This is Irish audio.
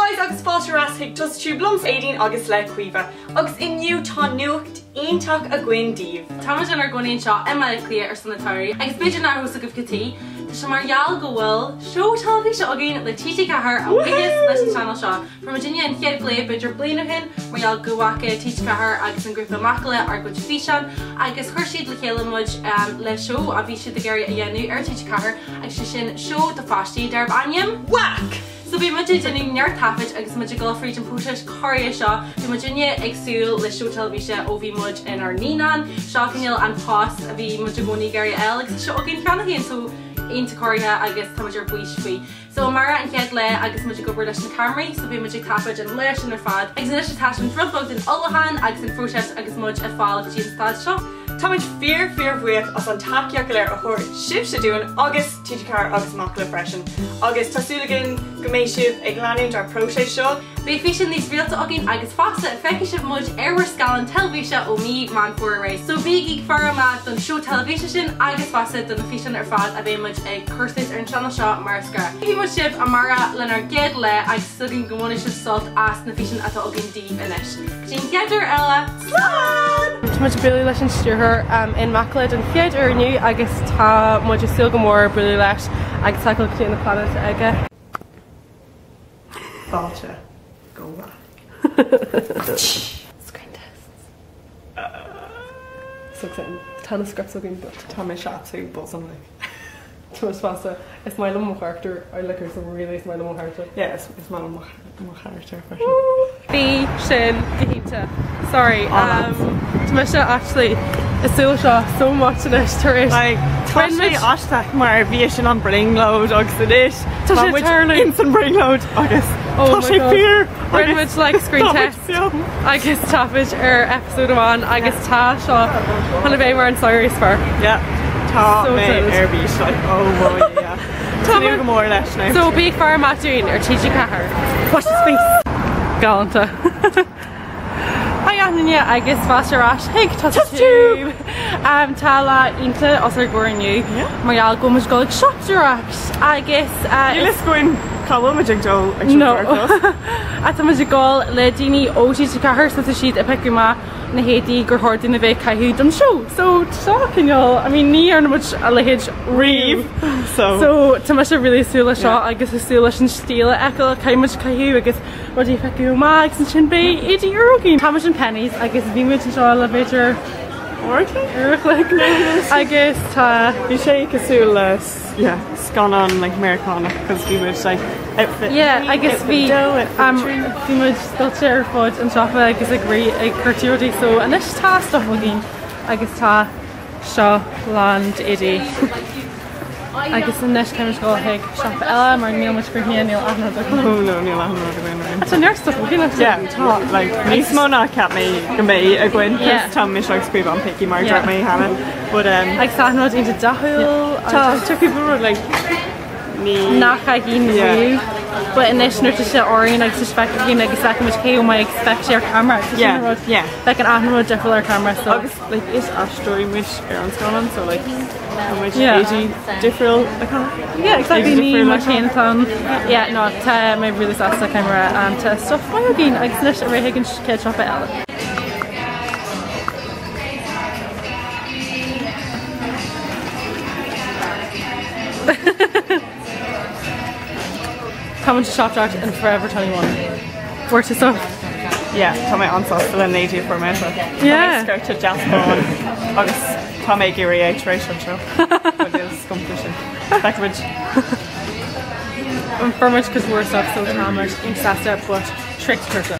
boys agus fáilte ras hiag Tusa tú blums éidirn agus le cuimhe. Agus inniu tá nuacht iontach againn daoibh. Táid an ar gcónaíonn seo imime clia ar sanatóirí, agus beidir ná thusa go bhcotí, Tá sé margheall go bhfuil seo talbhíse againn le TG4 a bhuíoch leis an channel seo. From Virginia an chead léib beidir blianahin margheall go bhhacha TG4 agus an grúpa macala ar go físean, agus chuir siad le chéile muid le seo a bhí siad a géir a dhéanú ar TG4 agus sin seo do fáistí dearbh aim Whack! So bhí muid in neart tafid agus muid golfríd an púis choir seo, bhí muid Virginia ag súil le seo talbhíse ó bhí muid in ar nínan, seacaníil an pás a bhí muid gcónaí géir eile agus seo againn cheannachíonn so Einta choirthe agus táidir bhuíoch faoi. So mara an chead le agus muid go leis na camraí, so bhí muid tafid an leis an ar fad. Agus inis tá an drubog den olahan agus an fróis agus muid a fáil go dtí an stad seo. Táid fíor bhuíoch as an takeíoch leir a chuir sibhse dúin agus TG4 agus macala freisin. Agus tásúlagin go méid sibh ag leanúint ar próiséis seo. Bé fi sin níos rialta againn agus fásta feici sibh muid arhar scalan telebíse ó mí man fuair rééis. So bhí ag fearama don seo telebíse sin agus fásta don fi sin ar fad a bhé muid ag chuirtas ar an channel seo mar scar. Bhí muid sibh a mara lenar géad le agus sugin gomóna sibh sult as na fi sin atá againn daoibh inis. Sin geidir eile slán! Muid buí leis an stúrthir in macla an fiad arniu agus tá muid sil go mór buí leis agus tá go clíon na planet aige. Fáilte. Go bhhac. Screen tests. So exciting. Tá na scripts againn but Tá mé seaú bosan le. Tumas fásta is mai le character I like her so really is mai le character. Yeah, it's má character fashion. Bhí sin gohínta. Sorry. Tumas actually is súil seo so much in this tourist. Like, tá sé aisteach mar bhí sin an bringload agus inis. Tá sé turning. Instant bringload agus. Oh tá my sé god. fíor. Very much like screen test. Agus tafid ar episode 1 agus tá seo chuna bhéh mar an soiris for. Yeah. Tá So mé good. airbís like oh boy yeah. Tá go mór leis now. So big far matún ar TG4. Watch the space. Galanta. Aine agus fásarás hiig tú tála ionta os ar gcóirniu margheall go muid go ag shopúach agus Let's go in Calomajig Joe. No. A tá muid gáil le daoine ó TG4 sa siad a peiceú má na héadaí gur háirtaí na bheith caiithú don show. So tá cinneol, I mean ní ar na muid a lehéid riomh. So tá mu sé really súla seo agus is súla sin stíle eil caiimiid caiithú agus rudí feiceú má agus an sin bé éidir eurogén. Tá an pennies agus bhí muid an seo le beidir agus tá bhí sé cosú le scan on like Americana because we would like outfit. Yeah, agus bhí muid sculpte ar fud an seofa agus ag chuirtíí so anis tá stuff agén agus tá seo land édí. Agus in nes caiimiid go ag seofa eile mar níl muid chuhíí níl aithna Oh no, níl aithna go bhain. Tá neir stuff agén. Yeah, tá like níos mó ná ceap mé go mé a gcuin tá mé seach scríb an picky mar drop mé hana. But ag sáhnod into dathúil tá people like ní nach a híú. But in this nuirte sé áiríonn agus suspect hín agus muid céú mai expect ar camera. yeah. Like an aithna defiil ar camera so Agus like is astróí mis ar an scanan so like éidir difriúil yeah, exactly ní mar chéan tan. Yeah, no, tá mé really sa camera tá stuff mai agén agus leis a réhigann cé tropa eile. Come to Shop Draft and Forever 21. Worth it so. Yeah, tá mé ansás le néidir for me. Yeah. Tá mé scoirte jazzbán agus tá mé gurí éis an seo. Is competition. Backwood. I'm for much because we're so hammered in Sasta but tricked person.